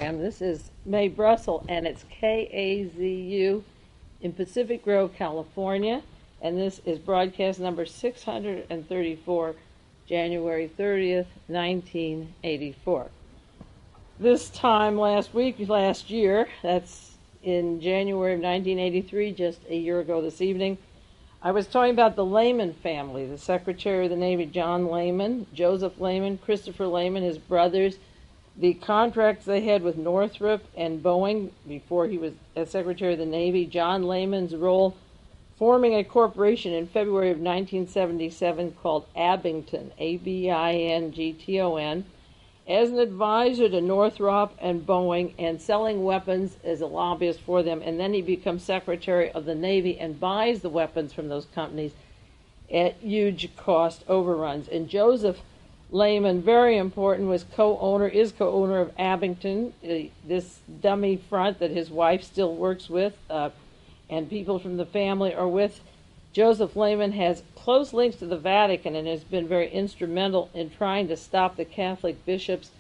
program. This is Mae Brussell, and it's KAZU in Pacific Grove, California, and this is broadcast number 634, January 30th, 1984. This time last year, that's in January of 1983, just a year ago this evening, I was talking about the Lehman family, the Secretary of the Navy, John Lehman, Joseph Lehman, Christopher Lehman, his brothers, the contracts they had with Northrop and Boeing before he was as Secretary of the Navy, John Lehman's role forming a corporation in February of 1977 called Abington, Abington, as an advisor to Northrop and Boeing and selling weapons as a lobbyist for them. And then he becomes Secretary of the Navy and buys the weapons from those companies at huge cost overruns. And Joseph Lehman, very important, is co-owner of Abington, this dummy front that his wife still works with, and people from the family are with. Joseph Lehman has close links to the Vatican and has been very instrumental in trying to stop the Catholic bishops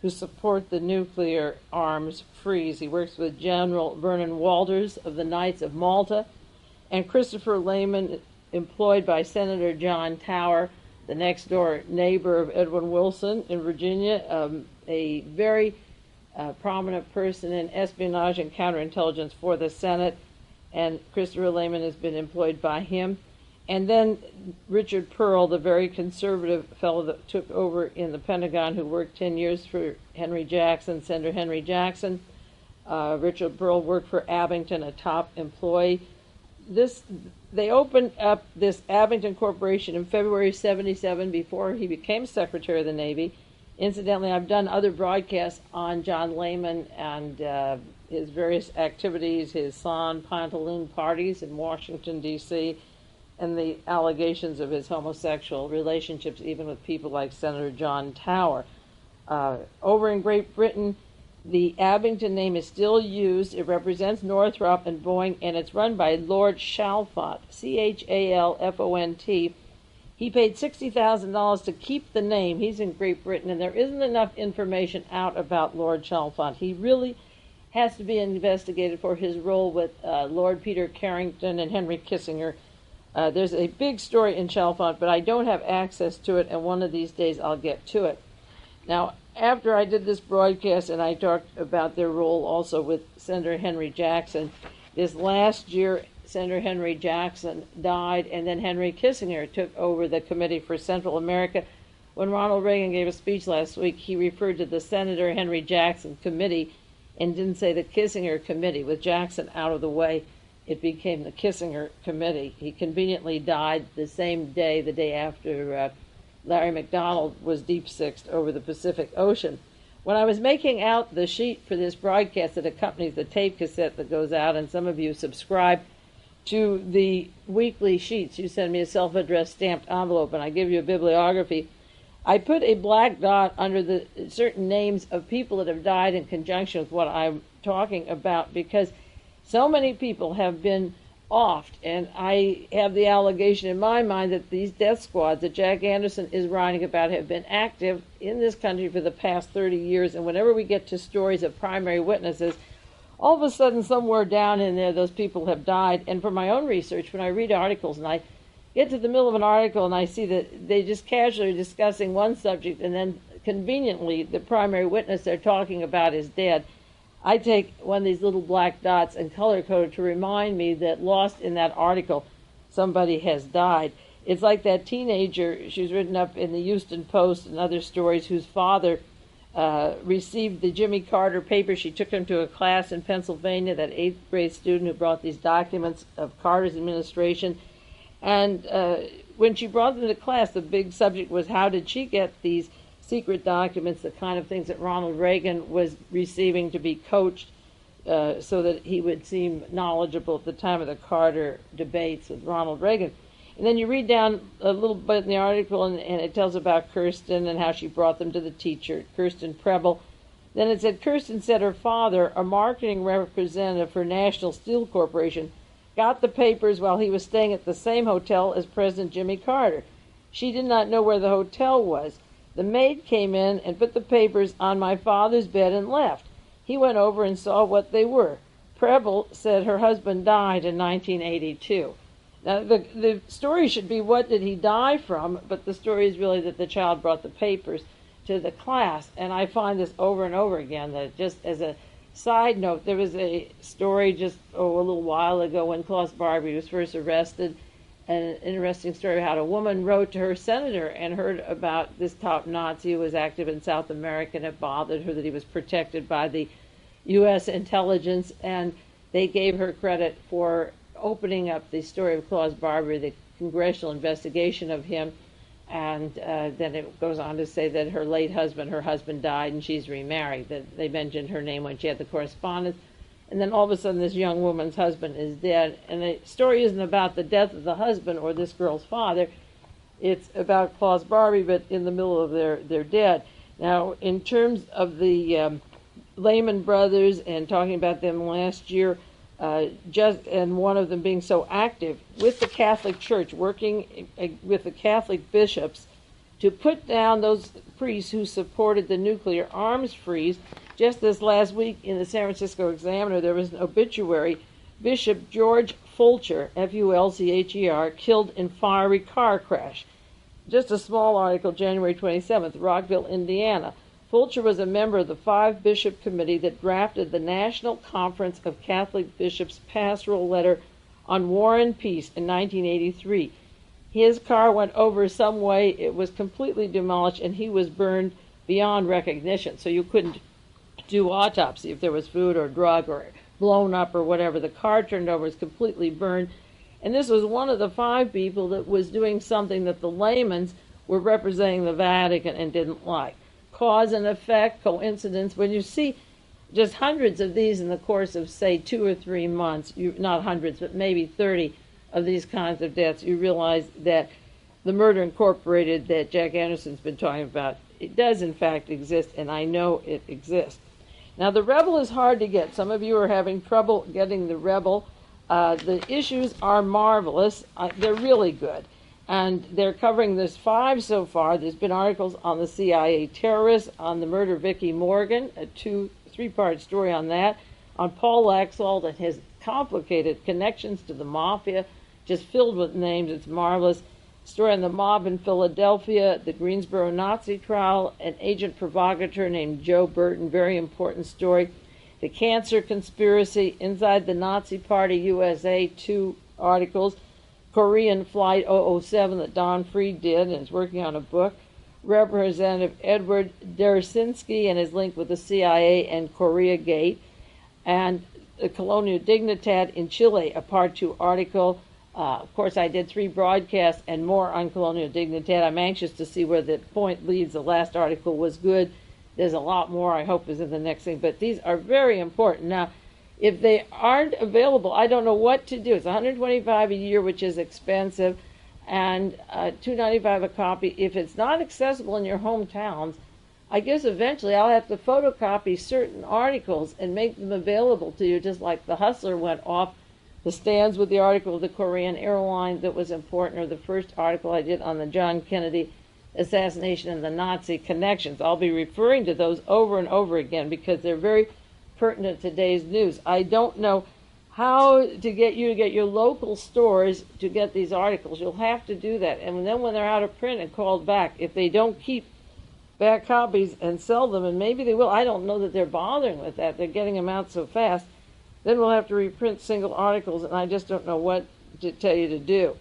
who support the nuclear arms freeze. He works with General Vernon Walters of the Knights of Malta, and Christopher Lehman, employed by Senator John Tower, the next-door neighbor of Edwin Wilson in Virginia, a very prominent person in espionage and counterintelligence for the Senate, and Christopher Lehman has been employed by him. And then Richard Pearl, the very conservative fellow that took over in the Pentagon, who worked 10 years for Henry Jackson, Senator Henry Jackson. Richard Pearl worked for Abington, a top employee. They opened up this Abington Corporation in February '77 before he became Secretary of the Navy. Incidentally, I've done other broadcasts on John Lehman and his various activities, his San Pantaloon parties in Washington, D.C., and the allegations of his homosexual relationships, even with people like Senator John Tower. Over in Great Britain, the Abington name is still used. It represents Northrop and Boeing, and it's run by Lord Chalfont, Chalfont. He paid $60,000 to keep the name. He's in Great Britain, and there isn't enough information out about Lord Chalfont. He really has to be investigated for his role with Lord Peter Carrington and Henry Kissinger. There's a big story in Chalfont, but I don't have access to it, and one of these days I'll get to it. Now, after I did this broadcast and I talked about their role also with Senator Henry Jackson, this last year Senator Henry Jackson died, and then Henry Kissinger took over the Committee for Central America. When Ronald Reagan gave a speech last week, he referred to the Senator Henry Jackson Committee and didn't say the Kissinger Committee. With Jackson out of the way, it became the Kissinger Committee. He conveniently died the same day, the day after Larry McDonald was deep-sixed over the Pacific Ocean. When I was making out the sheet for this broadcast that accompanies the tape cassette that goes out, and some of you subscribe to the weekly sheets, you send me a self-addressed stamped envelope and I give you a bibliography, I put a black dot under the certain names of people that have died in conjunction with what I'm talking about, because so many people have been offed, and I have the allegation in my mind that these death squads that Jack Anderson is writing about have been active in this country for the past 30 years, and whenever we get to stories of primary witnesses, all of a sudden somewhere down in there those people have died. And for my own research, when I read articles and I get to the middle of an article and I see that they just casually discussing one subject and then conveniently the primary witness they're talking about is dead, I take one of these little black dots and color code it to remind me that lost in that article, somebody has died. It's like that teenager, she's written up in the Houston Post and other stories, whose father received the Jimmy Carter papers. She took him to a class in Pennsylvania, that 8th grade student who brought these documents of Carter's administration. And when she brought them to class, the big subject was how did she get these secret documents, the kind of things that Ronald Reagan was receiving, to be coached so that he would seem knowledgeable at the time of the Carter debates with Ronald Reagan. And then you read down a little bit in the article, and it tells about Kirsten and how she brought them to the teacher, Kirsten Preble. Then it said Kirsten said her father, a marketing representative for National Steel Corporation, got the papers while he was staying at the same hotel as President Jimmy Carter. She did not know where the hotel was. The maid came in and put the papers on my father's bed and left. He went over and saw what they were. Preble said her husband died in 1982. Now, the story should be what did he die from, but the story is really that the child brought the papers to the class. And I find this over and over again, that just as a side note, there was a story just a little while ago when Klaus Barbie was first arrested, an interesting story how a woman wrote to her senator and heard about this top Nazi who was active in South America, and it bothered her that he was protected by the U.S. intelligence, and they gave her credit for opening up the story of Klaus Barbie, the congressional investigation of him, and then it goes on to say that her late husband, her husband died and she's remarried. That they mentioned her name when she had the correspondence, and then all of a sudden this young woman's husband is dead, and the story isn't about the death of the husband or this girl's father. It's about Klaus Barbie, but in the middle of their dead. Now, in terms of the Lehman Brothers and talking about them last year, and one of them being so active with the Catholic Church, working with the Catholic bishops to put down those priests who supported the nuclear arms freeze. Just this last week in the San Francisco Examiner, there was an obituary. Bishop George Fulcher, Fulcher, killed in fiery car crash. Just a small article, January 27th, Rockville, Indiana. Fulcher was a member of the 5-bishop committee that drafted the National Conference of Catholic Bishops' pastoral letter on war and peace in 1983. His car went over some way, it was completely demolished, and he was burned beyond recognition. So you couldn't do autopsy if there was food or drug or blown up or whatever. The car turned over, was completely burned. And this was one of the 5 people that was doing something that the laymen were representing the Vatican and didn't like. Cause and effect, coincidence. When you see just hundreds of these in the course of, say, 2 or 3 months, not hundreds, but maybe 30 of these kinds of deaths, you realize that the Murder Incorporated that Jack Anderson's been talking about, it does in fact exist, and I know it exists. Now, the Rebel is hard to get. Some of you are having trouble getting the Rebel. The issues are marvelous. They're really good. And they're covering this 5 so far. There's been articles on the CIA terrorists, on the murder of Vicki Morgan, a 2-3-part story on that, on Paul Laxalt and his complicated connections to the mafia, just filled with names. It's marvelous. Story on the mob in Philadelphia, the Greensboro Nazi trial, an agent provocateur named Joe Burton, very important story. The cancer conspiracy inside the Nazi Party USA, 2 articles. Korean Flight 007 that Don Freed did and is working on a book. Representative Edward Derisinski and his link with the CIA and Korea Gate. And the Colonial Dignidad in Chile, a Part 2 article. Of course, I did 3 broadcasts and more on Colonial Dignidad. I'm anxious to see where the point leads. The last article was good. There's a lot more I hope is in the next thing. But these are very important. Now, if they aren't available, I don't know what to do. It's $125 a year, which is expensive, and $2.95 a copy. If it's not accessible in your hometowns, I guess eventually I'll have to photocopy certain articles and make them available to you, just like the Hustler went off the stands with the article of the Korean airline that was important, or the first article I did on the John Kennedy assassination and the Nazi connections. I'll be referring to those over and over again because they're very pertinent to today's news. I don't know how to get you to get your local stores to get these articles. You'll have to do that. And then when they're out of print and called back, if they don't keep back copies and sell them, and maybe they will, I don't know that they're bothering with that. They're getting them out so fast. Then we'll have to reprint single articles, and I just don't know what to tell you to do.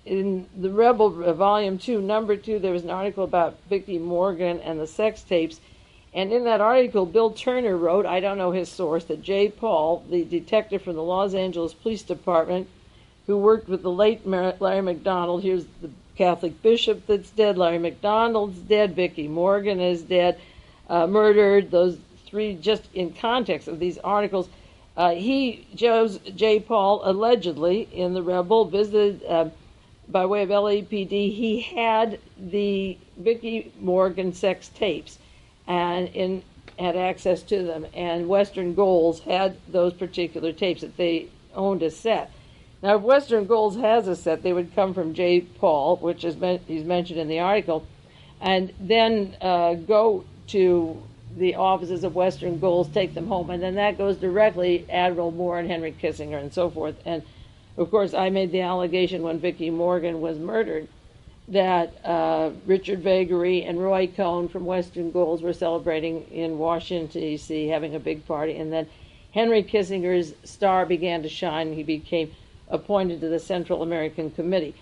In the Rebel, Volume 2, Number 2, there was an article about Vicki Morgan and the sex tapes. And in that article, Bill Turner wrote, I don't know his source, that Jay Paul, the detective from the Los Angeles Police Department, who worked with the late Larry McDonald, here's the Catholic bishop that's dead, Larry McDonald's dead, Vicki Morgan is dead, murdered, those 3 just in context of these articles. Jay Paul, allegedly, in the Rebel, visited by way of LAPD. He had the Vicki Morgan sex tapes and had access to them, and Western Goals had those particular tapes that they owned a set. Now, if Western Goals has a set, they would come from Jay Paul, which is he's mentioned in the article, and then go to the offices of Western goals, take them home, and then that goes directly Admiral Moore and Henry Kissinger and so forth. And of course, I made the allegation when Vicki Morgan was murdered that Richard Vagary and Roy Cohn from Western Goals were celebrating in Washington, D.C., having a big party, and then Henry Kissinger's star began to shine. He became appointed to the Central American Committee.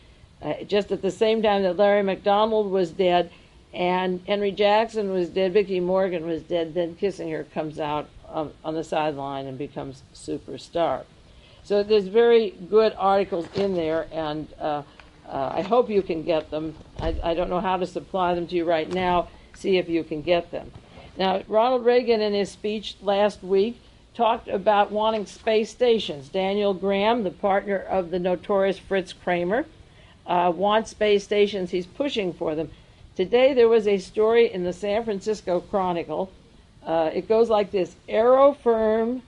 Just at the same time that Larry McDonald was dead and Henry Jackson was dead, Vicki Morgan was dead, then Kissinger comes out on the sideline and becomes superstar. So there's very good articles in there, and I hope you can get them. I don't know how to supply them to you right now. See if you can get them. Now, Ronald Reagan in his speech last week talked about wanting space stations. Daniel Graham, the partner of the notorious Fritz Kramer, wants space stations. He's pushing for them. Today there was a story in the San Francisco Chronicle. It goes like this: Aero firms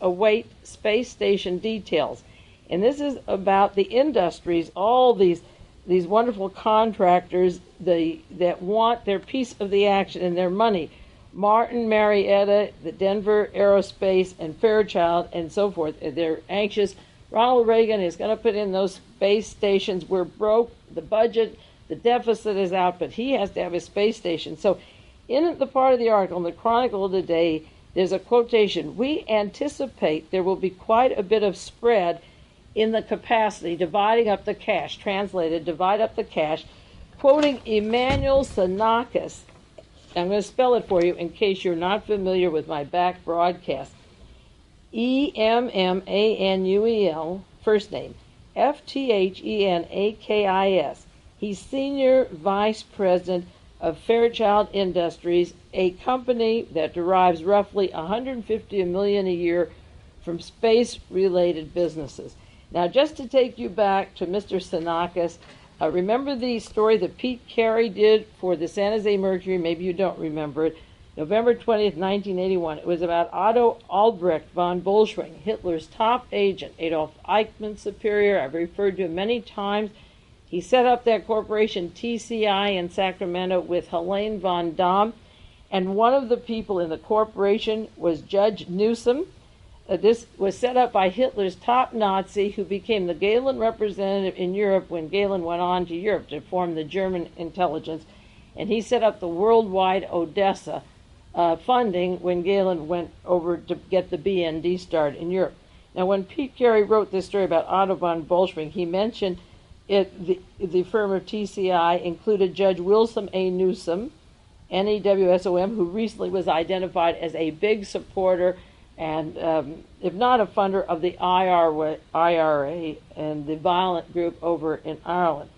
await space station details. And this is about the industries, all these wonderful contractors that want their piece of the action and their money. Martin Marietta, the Denver Aerospace, and Fairchild, and so forth. They're anxious. Ronald Reagan is going to put in those space stations. We're broke. The budget, the deficit is out, but he has to have his space station. So in the part of the article, in the Chronicle today, there's a quotation: "We anticipate there will be quite a bit of spread in the capacity, dividing up the cash," translated, divide up the cash, quoting Emmanuel Xenakis. I'm going to spell it for you in case you're not familiar with my back broadcast. Emmanuel, first name, Fthenkis. He's Senior Vice President of Fairchild Industries, a company that derives roughly $150 million a year from space-related businesses. Now, just to take you back to Mr. Xenakis, remember the story that Pete Carey did for the San Jose Mercury? Maybe you don't remember it. November 20th, 1981. It was about Otto Albrecht von Bolschwing, Hitler's top agent, Adolf Eichmann's superior. I've referred to him many times. He set up that corporation TCI in Sacramento with Helene vonDamm, and one of the people in the corporation was Judge Newsom. This was set up by Hitler's top Nazi, who became the Gehlen representative in Europe when Gehlen went on to Europe to form the German intelligence. And he set up the worldwide Odessa funding when Gehlen went over to get the BND started in Europe. Now, when Pete Carey wrote this story about Otto von Bolschwing, he mentioned the firm of TCI included Judge Wilson A. Newsom, NEWSOM, who recently was identified as a big supporter and, if not a funder, of the IRA and the violent group over in Ireland.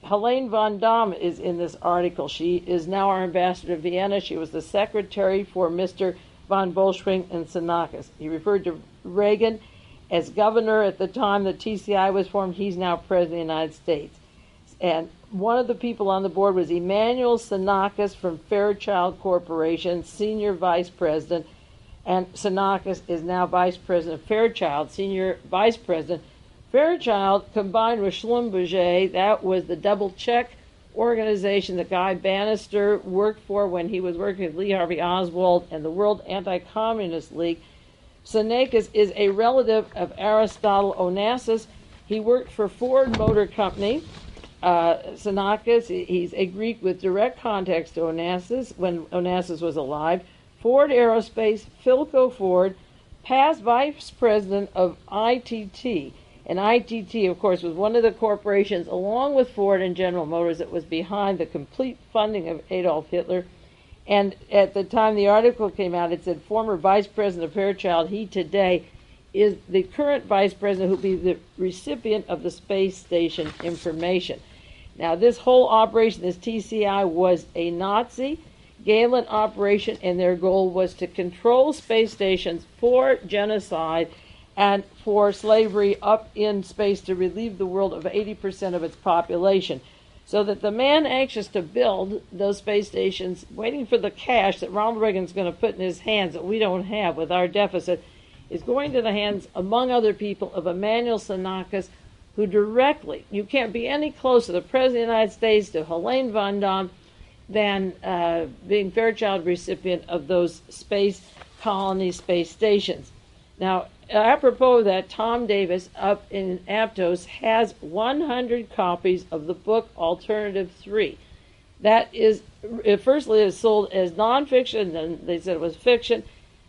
Helene vonDamm is in this article. She is now our ambassador to Vienna. She was the secretary for Mr. von Bolschwing and Xenakis. He referred to Reagan as governor at the time that TCI was formed. He's now president of the United States. And one of the people on the board was Emmanuel Xenakis from Fairchild Corporation, senior vice president. And Xenakis is now vice president of Fairchild, senior vice president. Fairchild, combined with Schlumberger, that was the double check organization that Guy Bannister worked for when he was working with Lee Harvey Oswald and the World Anti-Communist League. Xenakis is a relative of Aristotle Onassis. He worked for Ford Motor Company. Xenakis, he's a Greek with direct contacts to Onassis when Onassis was alive. Ford Aerospace, Philco Ford, past vice president of ITT. And ITT, of course, was one of the corporations, along with Ford and General Motors, that was behind the complete funding of Adolf Hitler. And at the time the article came out, it said former vice president of Fairchild. He today is the current vice president who will be the recipient of the space station information. Now, this whole operation, this TCI, was a Nazi Gehlen operation, and their goal was to control space stations for genocide and for slavery up in space to relieve the world of 80% of its population. So that the man anxious to build those space stations, waiting for the cash that Ronald Reagan's going to put in his hands that we don't have with our deficit, is going to the hands, among other people, of Emmanuel Xenakis, who directly, you can't be any closer, the President of the United States, to Helene vonDamm, than being Fairchild recipient of those space colonies, space stations. Now, apropos of that, Tom Davis up in Aptos has 100 copies of the book Alternative 3. That is, firstly, it is sold as nonfiction, then they said it was fiction.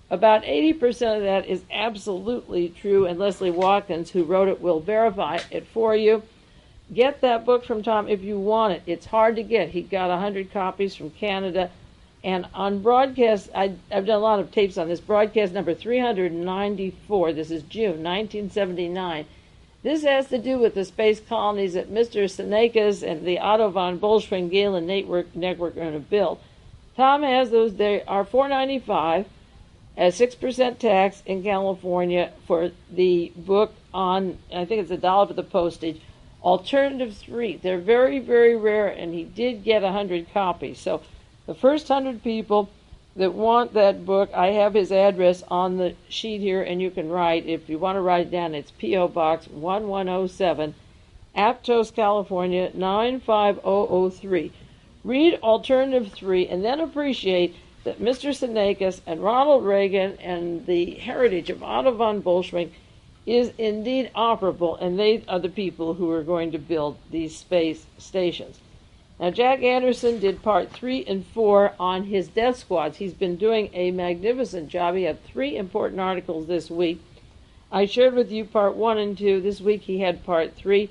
About 80% of that is absolutely true, and Leslie Watkins, who wrote it, will verify it for you. Get that book from Tom if you want it. It's hard to get. He got 100 copies from Canada. And on broadcast, I've done a lot of tapes on this, broadcast number 394, this is June 1979. This has to do with the space colonies that Mr. Senecas and the Otto von Bolschwing Galen network are going to build. Tom has those. They are $4.95 at 6% tax in California for the book on, I think it's $1 for the postage, Alternative 3. They're very, very rare, and he did get 100 copies. So the first 100 people that want that book, I have his address on the sheet here, and you can write. If you want to write it down, it's P.O. Box 1107, Aptos, California, 95003. Read Alternative 3 and then appreciate that Mr. Senecas and Ronald Reagan and the heritage of Otto von Bolschwing is indeed operable, and they are the people who are going to build these space stations. Now, Jack Anderson did part 3 and 4 on his death squads. He's been doing a magnificent job. He had 3 important articles this week. I shared with you part 1 and 2. This week he had part 3,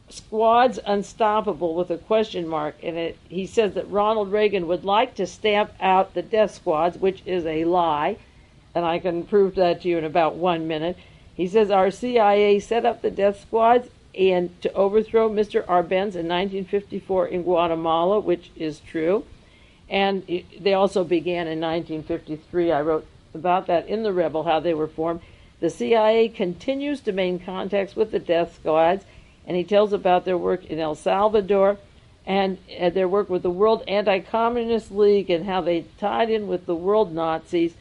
Squads Unstoppable, with a question mark in it. He says that Ronald Reagan would like to stamp out the death squads, which is a lie, and I can prove that to you in about 1 minute. He says our CIA set up the death squads and to overthrow Mr. Arbenz in 1954 in Guatemala, which is true. And they also began in 1953. I wrote about that in The Rebel, how they were formed. The CIA continues to maintain contacts with the death squads, and he tells about their work in El Salvador and their work with the World Anti-Communist League and how they tied in with the world Nazis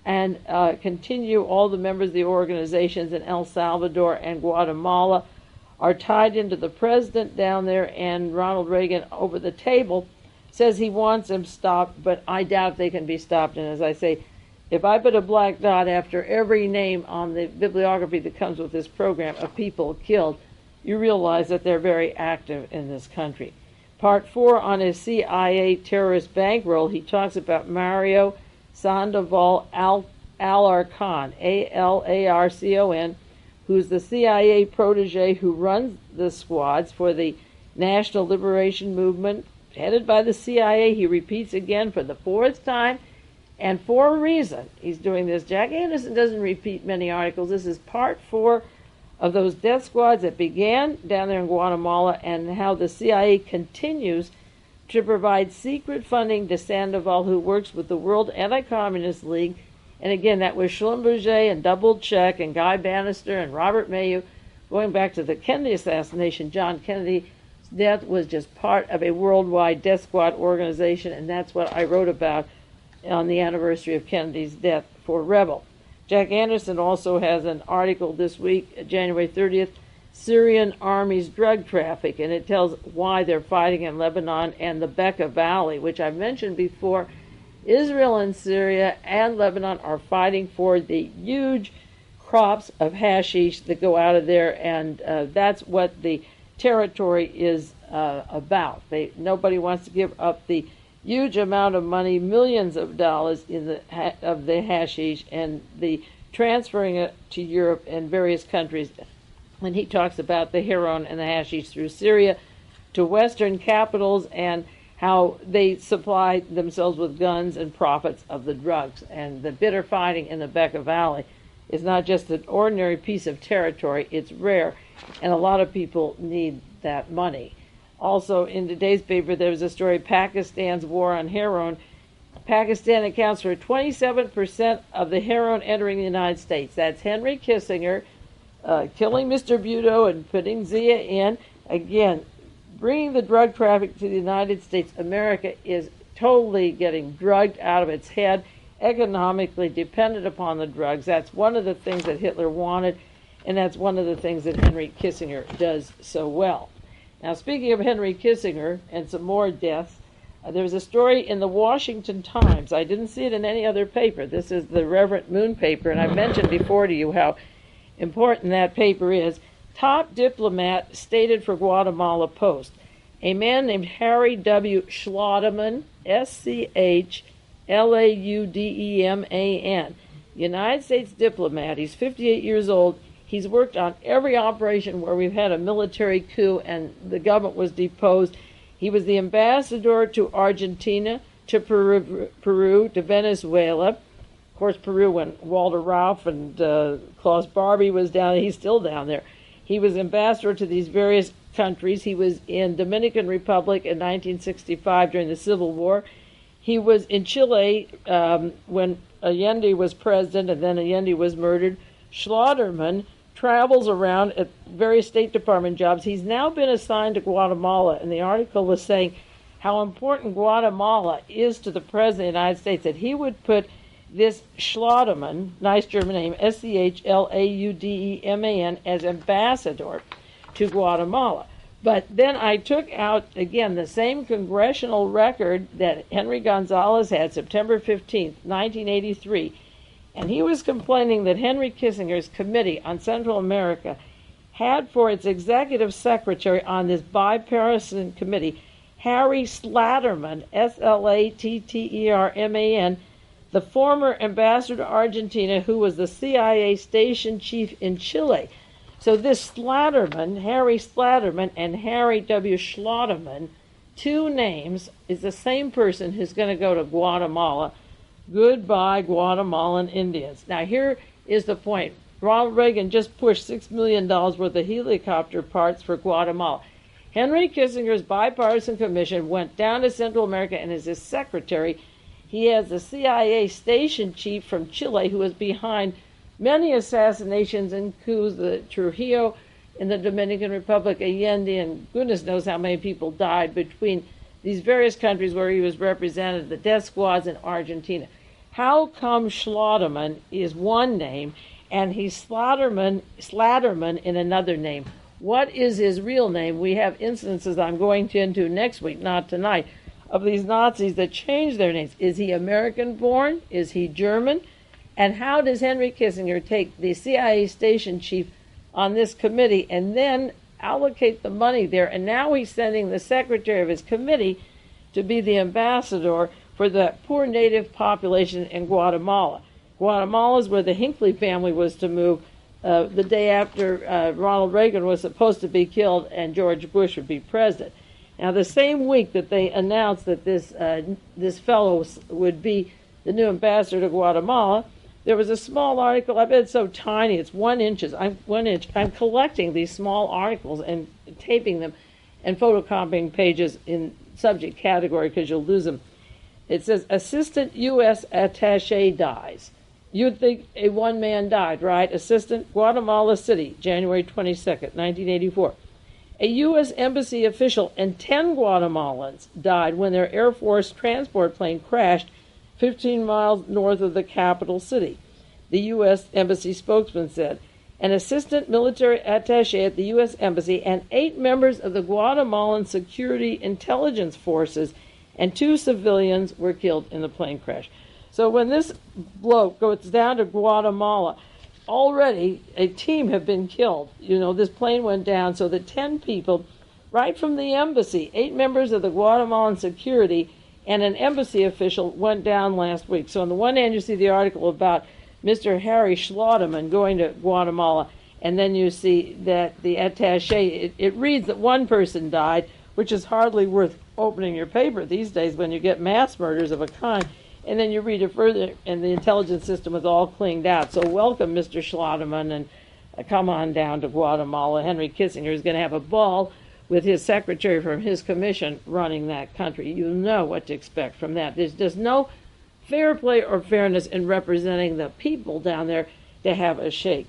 and continue. All the members of the organizations in El Salvador and Guatemala are tied into the president down there, and Ronald Reagan over the table says he wants them stopped, but I doubt they can be stopped. And as I say, if I put a black dot after every name on the bibliography that comes with this program of people killed, you realize that they're very active in this country. Part 4 on his CIA terrorist bankroll, he talks about Mario Sandoval Alarcon, Alarcon, who's the CIA protege who runs the squads for the National Liberation Movement, headed by the CIA. He repeats again for the 4th time, and for a reason he's doing this. Jack Anderson doesn't repeat many articles. This is part 4 of those death squads that began down there in Guatemala, and how the CIA continues to provide secret funding to Sandoval, who works with the World Anti-Communist League. And again, that was Schlumberger and Double Check and Guy Bannister and Robert Mayu. Going back to the Kennedy assassination, John Kennedy's death was just part of a worldwide death squad organization, and that's what I wrote about on the anniversary of Kennedy's death for Rebel. Jack Anderson also has an article this week, January 30th, Syrian Army's Drug Traffic, and it tells why they're fighting in Lebanon and the Bekaa Valley, which I mentioned before. Israel and Syria and Lebanon are fighting for the huge crops of hashish that go out of there, and that's what the territory is about. Nobody wants to give up the huge amount of money, millions of dollars of the hashish, and the transferring it to Europe and various countries. When he talks about the heroin and the hashish through Syria to Western capitals, and how they supply themselves with guns and profits of the drugs. And the bitter fighting in the Bekaa Valley is not just an ordinary piece of territory, it's rare, and a lot of people need that money. Also, in today's paper, there was a story, Pakistan's war on heroin. Pakistan accounts for 27% of the heroin entering the United States. That's Henry Kissinger killing Mr. Bhutto and putting Zia in. Again, bringing the drug traffic to the United States. America is totally getting drugged out of its head, economically dependent upon the drugs. That's one of the things that Hitler wanted, and that's one of the things that Henry Kissinger does so well. Now, speaking of Henry Kissinger and some more deaths, There was a story in the Washington Times. I didn't see it in any other paper. This is the Reverend Moon paper, and I mentioned before to you how important that paper is. Top diplomat stated for Guatemala Post. A man named Harry W. Schlaudeman, Schlaudeman, United States diplomat. He's 58 years old. He's worked on every operation where we've had a military coup and the government was deposed. He was the ambassador to Argentina, to Peru, to Venezuela. Of course, Peru, when Walter Ralph and Klaus Barbie was down, he's still down there. He was ambassador to these various countries. He was in Dominican Republic in 1965 during the Civil War. He was in Chile when Allende was president, and then Allende was murdered. Schlaudeman travels around at various State Department jobs. He's now been assigned to Guatemala, and the article was saying how important Guatemala is to the President of the United States, that he would put this Schlaudeman, nice German name, Schlaudeman, as ambassador to Guatemala. But then I took out, again, the same congressional record that Henry Gonzalez had, September 15th, 1983, and he was complaining that Henry Kissinger's Committee on Central America had for its executive secretary on this bipartisan committee, Harry Slatterman, Slatterman, the former ambassador to Argentina, who was the CIA station chief in Chile. So this Slatterman, Harry Slatterman, and Harry W. Schlaudeman, two names, is the same person who's going to go to Guatemala. Goodbye, Guatemalan Indians. Now, here is the point. Ronald Reagan just pushed $6 million worth of helicopter parts for Guatemala. Henry Kissinger's bipartisan commission went down to Central America, and as his secretary, he has the CIA station chief from Chile who was behind many assassinations and coups, the Trujillo in the Dominican Republic, Allende, and goodness knows how many people died between these various countries where he was represented, the death squads in Argentina. How come Schlaudeman is one name and he's Slatterman in another name? What is his real name? We have instances I'm going into next week, not tonight, of these Nazis that change their names. Is he American born? Is he German? And how does Henry Kissinger take the CIA station chief on this committee and then allocate the money there? And now he's sending the secretary of his committee to be the ambassador for the poor native population in Guatemala. Guatemala is where the Hinckley family was to move the day after Ronald Reagan was supposed to be killed and George Bush would be president. Now, the same week that they announced that this fellow would be the new ambassador to Guatemala, there was a small article. I bet it's so tiny, it's 1 inch. I'm collecting these small articles and taping them and photocopying pages in subject category because you'll lose them. It says, Assistant U.S. Attaché dies. You'd think a one man died, right? Assistant, Guatemala City, January 22nd, 1984. A U.S. Embassy official and 10 Guatemalans died when their Air Force transport plane crashed 15 miles north of the capital city, the U.S. Embassy spokesman said. An assistant military attaché at the U.S. Embassy and 8 members of the Guatemalan Security Intelligence Forces and 2 civilians were killed in the plane crash. So when this bloke goes down to Guatemala, already a team have been killed. You know, this plane went down, so the 10 people, right from the embassy, 8 members of the Guatemalan security and an embassy official went down last week. So on the one hand, you see the article about Mr. Harry Schlaudeman going to Guatemala, and then you see that the attaché, it reads that one person died, which is hardly worth opening your paper these days when you get mass murders of a kind. And then you read it further, and the intelligence system is all cleaned out. So welcome, Mr. Schlaudeman, and come on down to Guatemala. Henry Kissinger is going to have a ball with his secretary from his commission running that country. You know what to expect from that. There's just no fair play or fairness in representing the people down there to have a shake.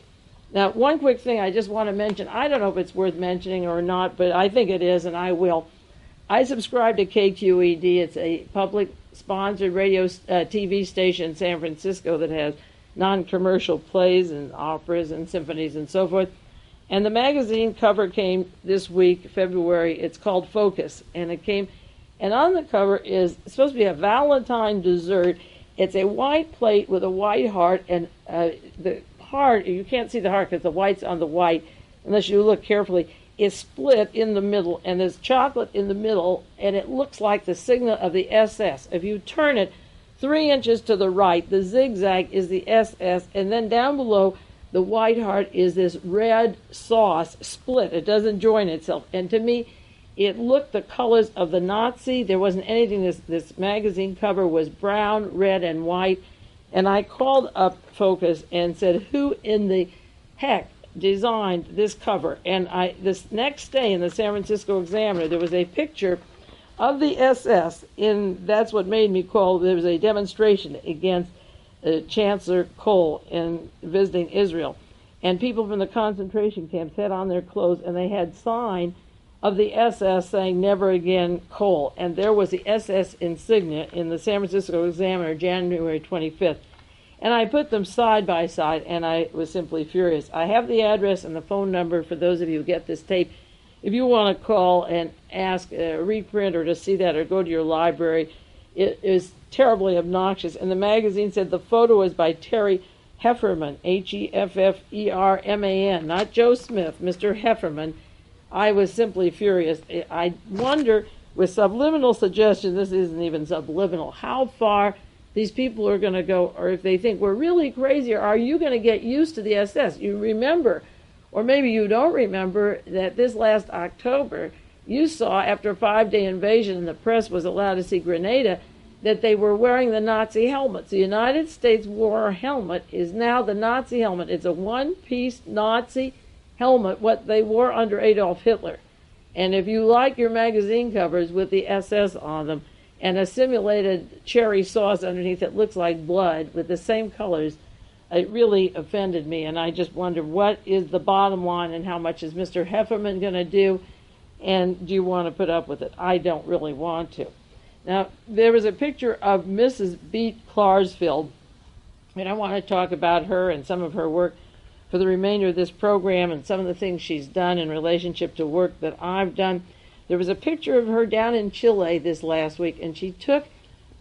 Now, one quick thing I just want to mention. I don't know if it's worth mentioning or not, but I think it is, and I will. I subscribe to KQED. It's a public-sponsored radio TV station in San Francisco that has non-commercial plays and operas and symphonies and so forth. And the magazine cover came this week, February. It's called Focus, and it came And on the cover is supposed to be a Valentine dessert. It's a white plate with a white heart, and the heart, you can't see the heart because the white's on the white, unless you look carefully, is split in the middle, and there's chocolate in the middle, and it looks like the signal of the SS. If you turn it 3 inches to the right, the zigzag is the SS, and then down below, the white heart is this red sauce split. It doesn't join itself. And to me, it looked the colors of the Nazi. There wasn't anything. This magazine cover was brown, red, and white. And I called up Focus and said, who in the heck designed this cover? And this next day in the San Francisco Examiner, there was a picture of the SS. That's what made me call. There was a demonstration against Chancellor Kohl in visiting Israel. And people from the concentration camps had on their clothes, and they had sign of the SS saying, never again Kohl. And there was the SS insignia in the San Francisco Examiner, January 25th. And I put them side by side, and I was simply furious. I have the address and the phone number for those of you who get this tape. If you want to call and ask a reprint or to see that or go to your library, it is terribly obnoxious. And the magazine said the photo was by Terry Hefferman, Hefferman, not Joe Smith, Mr. Hefferman. I was simply furious. I wonder, with subliminal suggestion, this isn't even subliminal, how far these people are going to go, or if they think we're really crazy, or are you going to get used to the SS? You remember, or maybe you don't remember, that this last October, you saw, after a 5-day invasion and the press was allowed to see Grenada, that they were wearing the Nazi helmets. The United States war helmet is now the Nazi helmet. It's a one-piece Nazi helmet, what they wore under Adolf Hitler. And if you like your magazine covers with the SS on them and a simulated cherry sauce underneath that looks like blood with the same colors, it really offended me. And I just wonder, what is the bottom line and how much is Mr. Hefferman going to do? And do you want to put up with it? I don't really want to. Now, there was a picture of Mrs. Beat Klarsfeld, and I want to talk about her and some of her work for the remainder of this program and some of the things she's done in relationship to work that I've done. There was a picture of her down in Chile this last week, and she took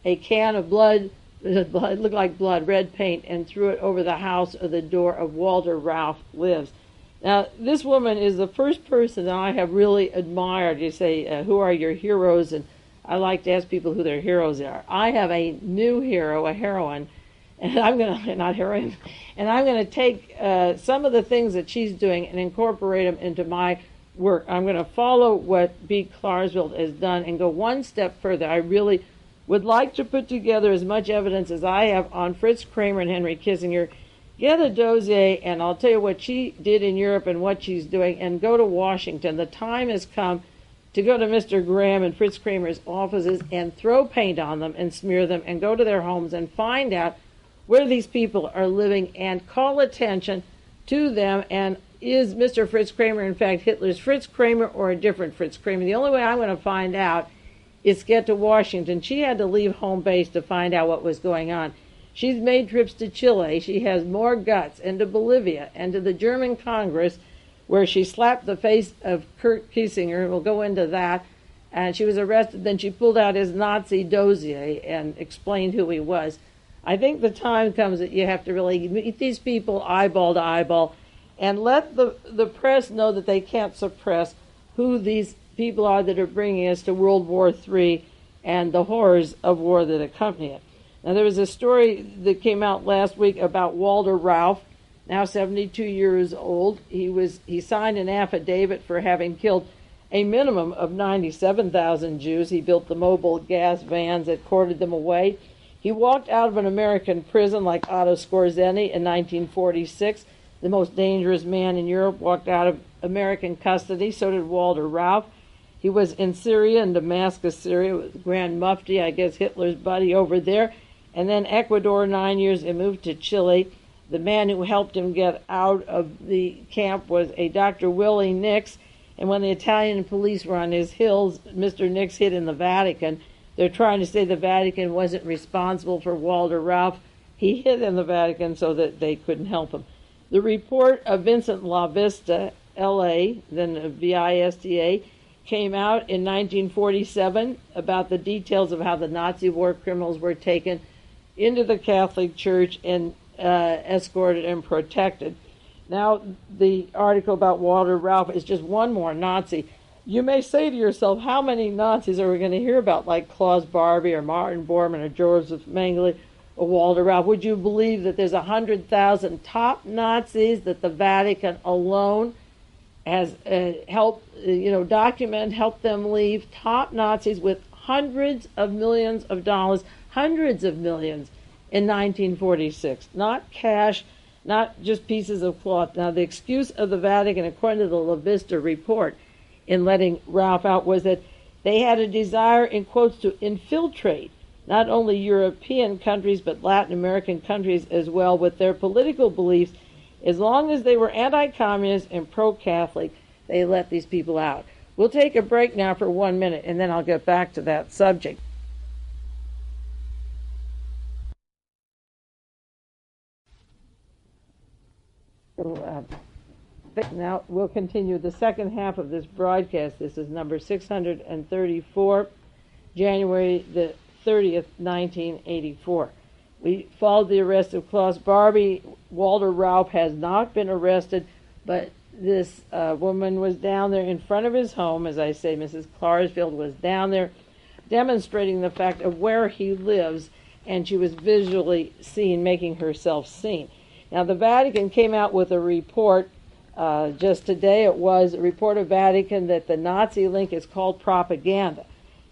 a can of blood, it looked like blood, red paint, and threw it over the house or the door of Walter Ralph Lives. Now, this woman is the first person that I have really admired. You say, who are your heroes? And I like to ask people who their heroes are. I have a new hero, a heroine, and I'm going to, not heroine, and I'm going to take some of the things that she's doing and incorporate them into my work. I'm going to follow what B. Klarsfeld has done and go one step further. I really would like to put together as much evidence as I have on Fritz Kramer and Henry Kissinger. Get a dossier, and I'll tell you what she did in Europe and what she's doing, and go to Washington. The time has come to go to Mr. Graham and Fritz Kramer's offices and throw paint on them and smear them and go to their homes and find out where these people are living and call attention to them. And is Mr. Fritz Kramer, in fact, Hitler's Fritz Kramer or a different Fritz Kramer? The only way I'm going to find out is get to Washington. She had to leave home base to find out what was going on. She's made trips to Chile. She has more guts, and to Bolivia and to the German Congress, where she slapped the face of Kurt Kissinger. We'll go into that. And she was arrested. Then she pulled out his Nazi dossier and explained who he was. I think the time comes that you have to really meet these people eyeball to eyeball and let the press know that they can't suppress who these people are that are bringing us to World War III and the horrors of war that accompany it. Now, there was a story that came out last week about Walter Ralph, now 72 years old. He signed an affidavit for having killed a minimum of 97,000 Jews. He built the mobile gas vans that carted them away. He walked out of an American prison like Otto Skorzeny in 1946. The most dangerous man in Europe walked out of American custody. So did Walter Ralph. He was in Syria, in Damascus, Syria, with Grand Mufti, I guess Hitler's buddy over there. And then Ecuador, 9 years, and moved to Chile. The man who helped him get out of the camp was a Dr. Willie Nix. And when the Italian police were on his heels, Mr. Nix hid in the Vatican. They're trying to say the Vatican wasn't responsible for Walter Ralph. He hid in the Vatican so that they couldn't help him. The report of Vincent La Vista, L.A., then Vista, came out in 1947 about the details of how the Nazi war criminals were taken into the Catholic Church and escorted and protected. Now, the article about Walter Rauff is just one more Nazi. You may say to yourself, how many Nazis are we going to hear about, like Klaus Barbie or Martin Bormann or Joseph Mengele or Walter Rauff? Would you believe that there's 100,000 top Nazis that the Vatican alone has helped document, help them leave? Top Nazis with hundreds of millions of dollars, hundreds of millions in 1946. Not cash, not just pieces of cloth. Now, the excuse of the Vatican, according to the La Vista report, in letting Rauff out was that they had a desire, in quotes, to infiltrate not only European countries but Latin American countries as well with their political beliefs. As long as they were anti-communist and pro-Catholic, they let these people out. We'll take a break now for 1 minute, and then I'll get back to that subject. Now we'll continue the second half of this broadcast. This is number 634, January the 30th, 1984. We followed the arrest of Klaus Barbie. Walter Rauff has not been arrested, but this woman was down there in front of his home. As I say, Mrs. Klarsfeld was down there demonstrating the fact of where he lives, and she was visually seen, making herself seen. Now, the Vatican came out with a report just today. It was a report of Vatican that the Nazi link is called propaganda.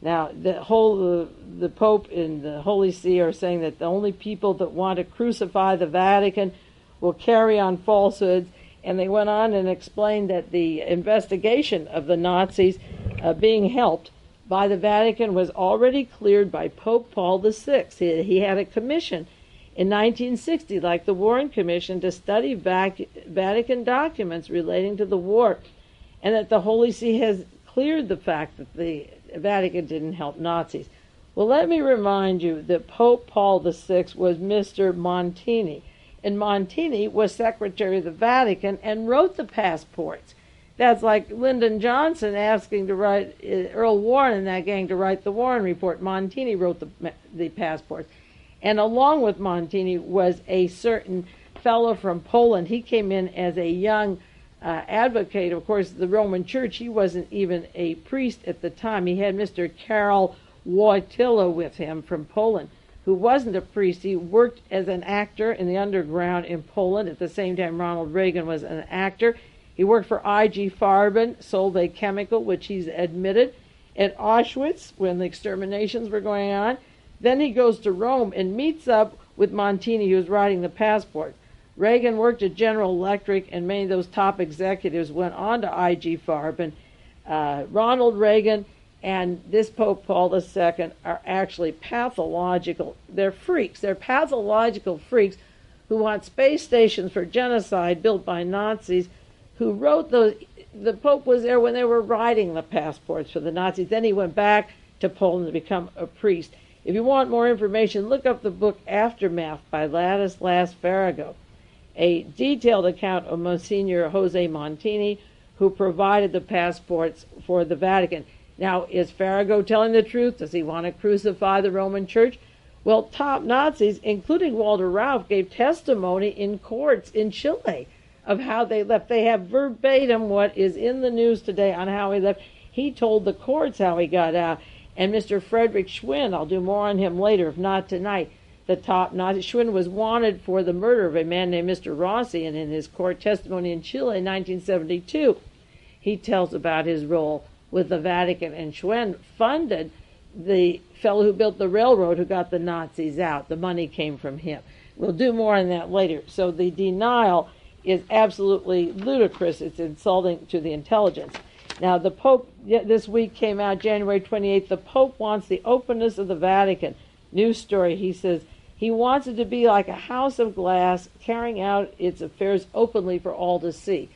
Now, the Pope and the Holy See are saying that the only people that want to crucify the Vatican will carry on falsehoods, and they went on and explained that the investigation of the Nazis being helped by the Vatican was already cleared by Pope Paul VI. He had a commission in 1960, like the Warren Commission, to study Vatican documents relating to the war, and that the Holy See has cleared the fact that the Vatican didn't help Nazis. Well, let me remind you that Pope Paul VI was Mr. Montini, and Montini was Secretary of the Vatican and wrote the passports. That's like Lyndon Johnson asking to write, Earl Warren and that gang to write the Warren Report. Montini wrote the passports. And along with Montini was a certain fellow from Poland. He came in as a young advocate. Of course, the Roman Church, he wasn't even a priest at the time. He had Mr. Karol Wojtyla with him from Poland, who wasn't a priest. He worked as an actor in the underground in Poland. At the same time, Ronald Reagan was an actor. He worked for I.G. Farben, sold a chemical, which he's admitted, at Auschwitz when the exterminations were going on. Then he goes to Rome and meets up with Montini, who was writing the passport. Reagan worked at General Electric, and many of those top executives went on to I.G. Farben. Ronald Reagan and this Pope Paul II are actually pathological. They're freaks. They're pathological freaks who want space stations for genocide built by Nazis, who wrote those. The Pope was there when they were writing the passports for the Nazis. Then he went back to Poland to become a priest. If you want more information, look up the book Aftermath by Ladislas Farago, a detailed account of Monsignor Jose Montini, who provided the passports for the Vatican. Now, is Farago telling the truth? Does he want to crucify the Roman Church? Well, top Nazis, including Walter Rauff, gave testimony in courts in Chile of how they left. They have verbatim what is in the news today on how he left. He told the courts how he got out. And Mr. Frederick Schwinn, I'll do more on him later, if not tonight, the top Nazi. Schwinn was wanted for the murder of a man named Mr. Rossi, and in his court testimony in Chile in 1972, he tells about his role with the Vatican. And Schwinn funded the fellow who built the railroad who got the Nazis out. The money came from him. We'll do more on that later. So the denial is absolutely ludicrous. It's insulting to the intelligence. Now, the Pope, this week came out, January 28th, the Pope wants the openness of the Vatican. News story, he says, he wants it to be like a house of glass, carrying out its affairs openly for all to see.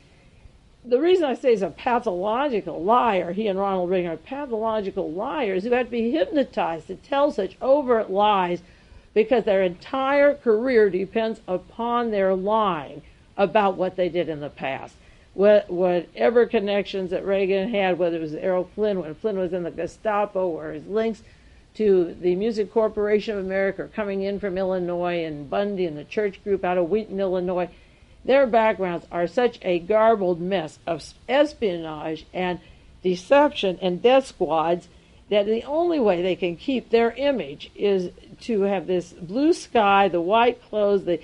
The reason I say he's a pathological liar, he and Ronald Reagan are pathological liars who have to be hypnotized to tell such overt lies because their entire career depends upon their lying about what they did in the past. whatever connections that Reagan had, whether it was Errol Flynn, when Flynn was in the Gestapo, or his links to the Music Corporation of America coming in from Illinois, and Bundy and the church group out of Wheaton, Illinois. Their backgrounds are such a garbled mess of espionage and deception and death squads that the only way they can keep their image is to have this blue sky, the white clothes, the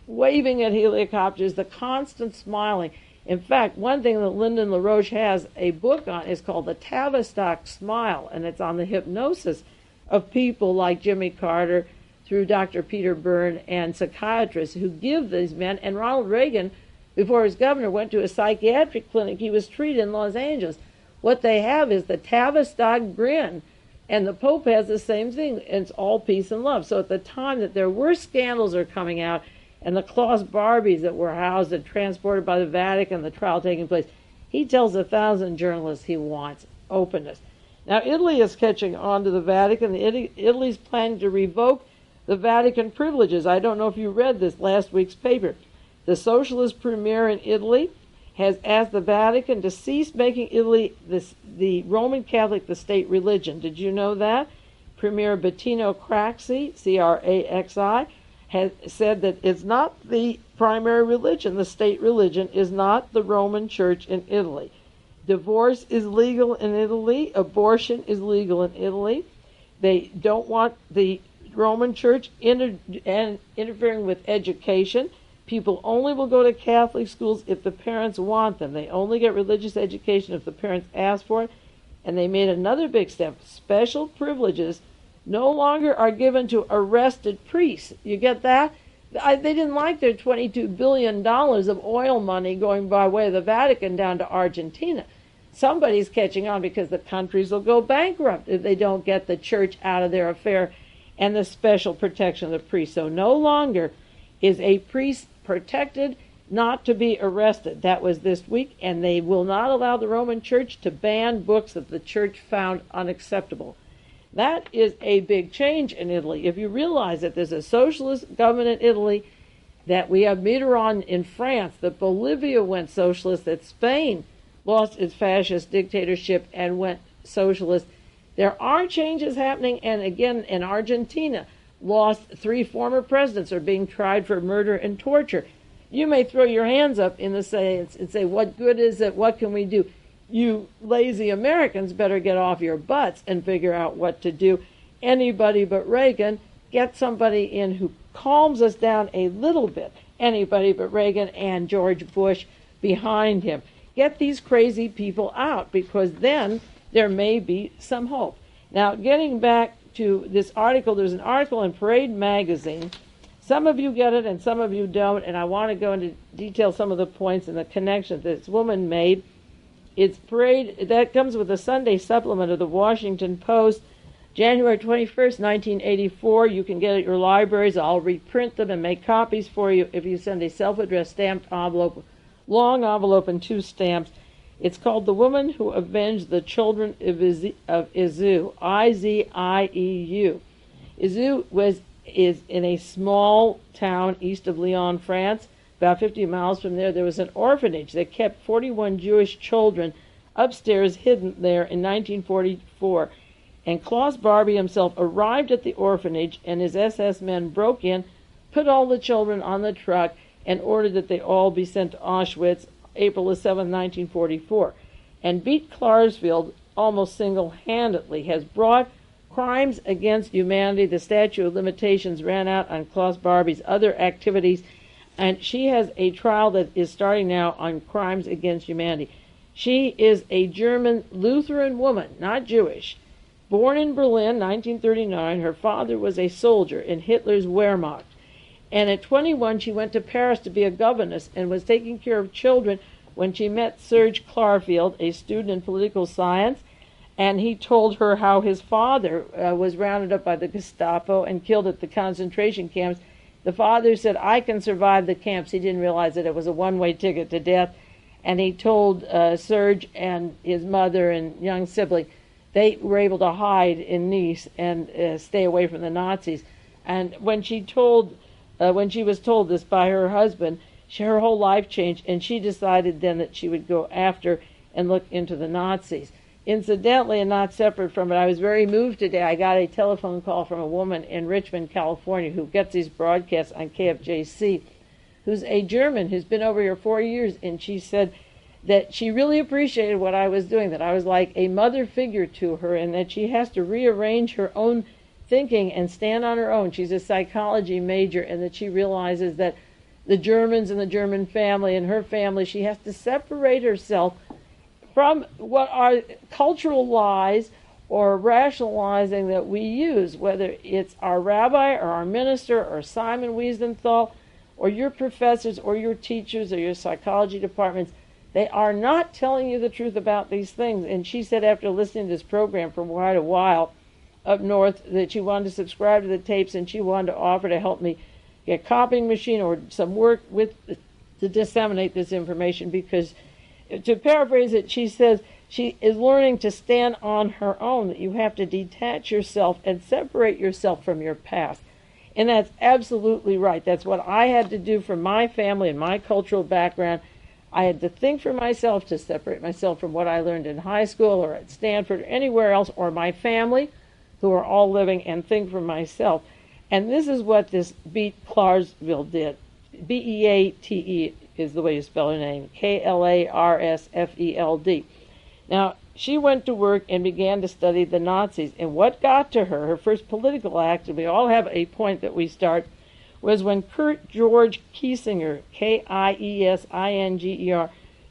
waving at helicopters, the constant smiling. In fact, one thing that Lyndon LaRoche has a book on is called The Tavistock Smile, and it's on the hypnosis of people like Jimmy Carter through Dr. Peter Byrne and psychiatrists who give these men. And Ronald Reagan, before he was governor, went to a psychiatric clinic. He was treated in Los Angeles. What they have is the Tavistock grin, and the Pope has the same thing. It's all peace and love. So at the time that there were scandals are coming out, and the Klaus Barbies that were housed and transported by the Vatican, the trial taking place, he tells 1,000 journalists he wants openness. Now, Italy is catching on to the Vatican. Italy's planning to revoke the Vatican privileges. I don't know if you read this last week's paper. The socialist premier in Italy has asked the Vatican to cease making Italy the Roman Catholic the state religion. Did you know that? Premier Bettino Craxi, C-R-A-X-I, has said that it's not the primary religion. The state religion is not the Roman Church in Italy. Divorce is legal in Italy. Abortion is legal in Italy. They don't want the Roman Church interfering with education. People only will go to Catholic schools if the parents want them. They only get religious education if the parents ask for it. And they made another big step. Special privileges no longer are given to arrested priests. You get that? They didn't like their $22 billion of oil money going by way of the Vatican down to Argentina. Somebody's catching on because the countries will go bankrupt if they don't get the church out of their affair and the special protection of the priest. So no longer is a priest protected not to be arrested. That was this week, and they will not allow the Roman Church to ban books that the church found unacceptable. That is a big change in Italy. If you realize that there's a socialist government in Italy, that we have Mitterrand in France, that Bolivia went socialist, that Spain lost its fascist dictatorship and went socialist. There are changes happening, and again, in Argentina, lost 3 former presidents are being tried for murder and torture. You may throw your hands up in the sense and say, what good is it? What can we do? You lazy Americans better get off your butts and figure out what to do. Anybody but Reagan, get somebody in who calms us down a little bit. Anybody but Reagan and George Bush behind him. Get these crazy people out, because then there may be some hope. Now, getting back to this article, there's an article in Parade magazine. Some of you get it and some of you don't, and I want to go into detail some of the points and the connections this woman made. It's Parade, that comes with the Sunday supplement of the Washington Post, January 21st, 1984. You can get it at your libraries. I'll reprint them and make copies for you if you send a self-addressed stamped envelope, long envelope and 2 stamps. It's called The Woman Who Avenged the Children of Izu, I-Z-I-E-U. Izu is in a small town east of Lyon, France. About 50 miles from there, there was an orphanage that kept 41 Jewish children upstairs hidden there in 1944. And Klaus Barbie himself arrived at the orphanage, and his SS men broke in, put all the children on the truck, and ordered that they all be sent to Auschwitz April 7, 1944. And Beat Klarsfeld, almost single-handedly, has brought crimes against humanity. The statute of limitations ran out on Klaus Barbie's other activities, and she has a trial that is starting now on crimes against humanity. She is a German Lutheran woman, not Jewish. Born in Berlin, 1939, her father was a soldier in Hitler's Wehrmacht. And at 21, she went to Paris to be a governess and was taking care of children when she met Serge Klarfeld, a student in political science, and he told her how his father was rounded up by the Gestapo and killed at the concentration camps. The father said, I can survive the camps. He didn't realize that it was a one-way ticket to death. And he told Serge and his mother and young sibling, they were able to hide in Nice and stay away from the Nazis. And when she was told this by her husband, her whole life changed, and she decided then that she would go after and look into the Nazis. Incidentally, and not separate from it, I was very moved today. I got a telephone call from a woman in Richmond, California, who gets these broadcasts on KFJC, who's a German who's been over here 4 years, and she said that she really appreciated what I was doing, that I was like a mother figure to her, and that she has to rearrange her own thinking and stand on her own. She's a psychology major, and that she realizes that the Germans and the German family and her family, she has to separate herself from what are cultural lies or rationalizing that we use, whether it's our rabbi or our minister or Simon Wiesenthal or your professors or your teachers or your psychology departments. They are not telling you the truth about these things. And she said after listening to this program for quite a while up north that she wanted to subscribe to the tapes, and she wanted to offer to help me get a copying machine or some work with to disseminate this information, because, to paraphrase it, she says she is learning to stand on her own, that you have to detach yourself and separate yourself from your past. And that's absolutely right. That's what I had to do for my family and my cultural background. I had to think for myself, to separate myself from what I learned in high school or at Stanford or anywhere else, or my family, who are all living, and think for myself. And this is what this Beat Clarksville did. Beate is the way you spell her name, Klarsfeld. Now, she went to work and began to study the Nazis. And what got to her, her first political act, and we all have a point that we start, was when Kurt George Kiesinger, Kiesinger,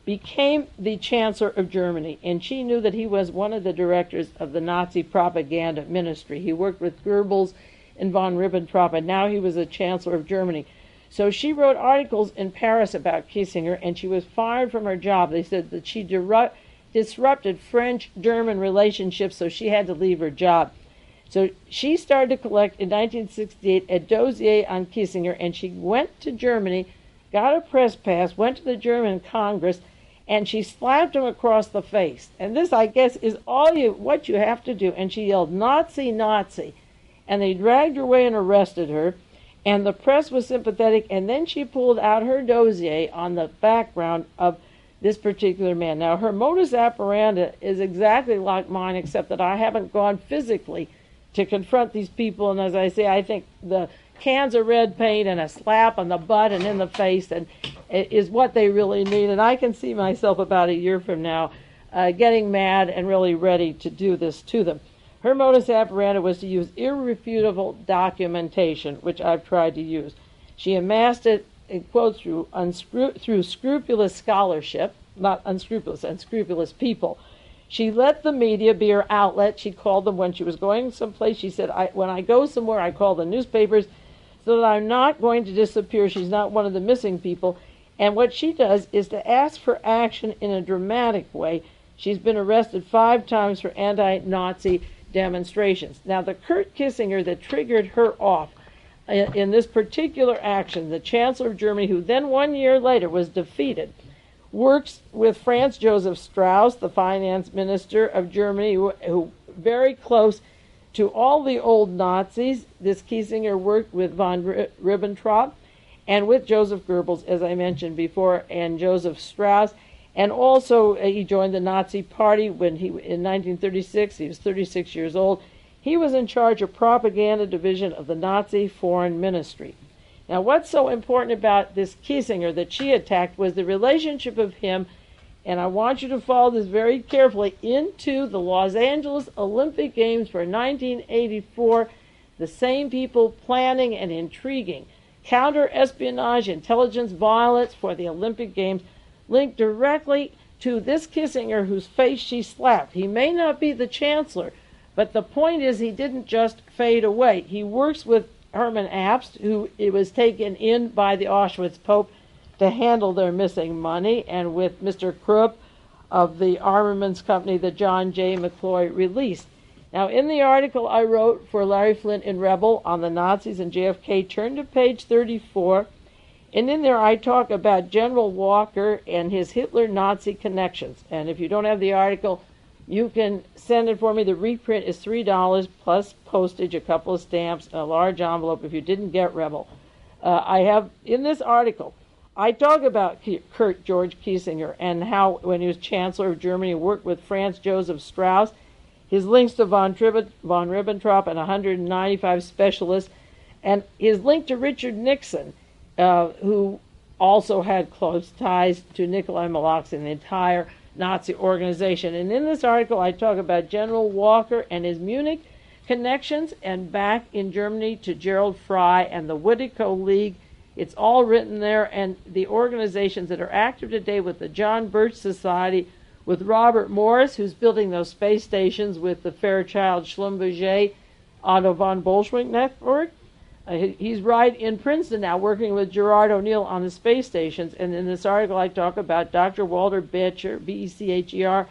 became the Chancellor of Germany. And she knew that he was one of the directors of the Nazi propaganda ministry. He worked with Goebbels and von Ribbentrop, and now he was the Chancellor of Germany. So she wrote articles in Paris about Kiesinger, and she was fired from her job. They said that she disrupted French-German relationships, so she had to leave her job. So she started to collect in 1968 a dossier on Kiesinger, and she went to Germany, got a press pass, went to the German Congress, and she slapped him across the face. And this, I guess, is what you have to do. And she yelled, "Nazi, Nazi." And they dragged her away and arrested her. And the press was sympathetic, and then she pulled out her dossier on the background of this particular man. Now, her modus operandi is exactly like mine, except that I haven't gone physically to confront these people. And as I say, I think the cans of red paint and a slap on the butt and in the face and is what they really need. And I can see myself about a year from now getting mad and really ready to do this to them. Her modus operandi was to use irrefutable documentation, which I've tried to use. She amassed it, in quotes, through scrupulous scholarship, not unscrupulous, unscrupulous people. She let the media be her outlet. She called them when she was going someplace. She said, when I go somewhere, I call the newspapers so that I'm not going to disappear. She's not one of the missing people. And what she does is to ask for action in a dramatic way. She's been arrested 5 times for anti-Nazi demonstrations. Now, the Kurt Kiesinger that triggered her off in this particular action, the Chancellor of Germany, who then 1 year later was defeated, works with Franz Joseph Strauss, the finance minister of Germany, who very close to all the old Nazis. This Kiesinger worked with von Ribbentrop and with Joseph Goebbels, as I mentioned before, and Joseph Strauss. And also, he joined the Nazi Party when in 1936. He was 36 years old. He was in charge of propaganda division of the Nazi Foreign Ministry. Now, what's so important about this Kiesinger that she attacked was the relationship of him, and I want you to follow this very carefully, into the Los Angeles Olympic Games for 1984. The same people planning and intriguing counter-espionage, intelligence, violence for the Olympic Games, linked directly to this Kiesinger whose face she slapped. He may not be the chancellor, but the point is he didn't just fade away. He works with Hermann Abst, who was taken in by the Auschwitz Pope to handle their missing money, and with Mr. Krupp of the armaments company that John J. McCloy released. Now, in the article I wrote for Larry Flint in Rebel on the Nazis and JFK, turn to page 34, and in there I talk about General Walker and his Hitler-Nazi connections. And if you don't have the article, you can send it for me. The reprint is $3 plus postage, a couple of stamps, a large envelope if you didn't get Rebel. I have, in this article, I talk about Kurt George Kiesinger and how, when he was Chancellor of Germany, worked with Franz Joseph Strauss, his links to von Ribbentrop and 195 specialists, and his link to Richard Nixon, who also had close ties to Nikolai Malaks and the entire Nazi organization. And in this article, I talk about General Walker and his Munich connections, and back in Germany to Gerald Fry and the Whittico League. It's all written there, and the organizations that are active today with the John Birch Society, with Robert Morris, who's building those space stations with the Fairchild Schlumberger Otto von Bolschwing network. He's right in Princeton now, working with Gerard O'Neill on the space stations. And in this article, I talk about Dr. Walter Becher, Becher,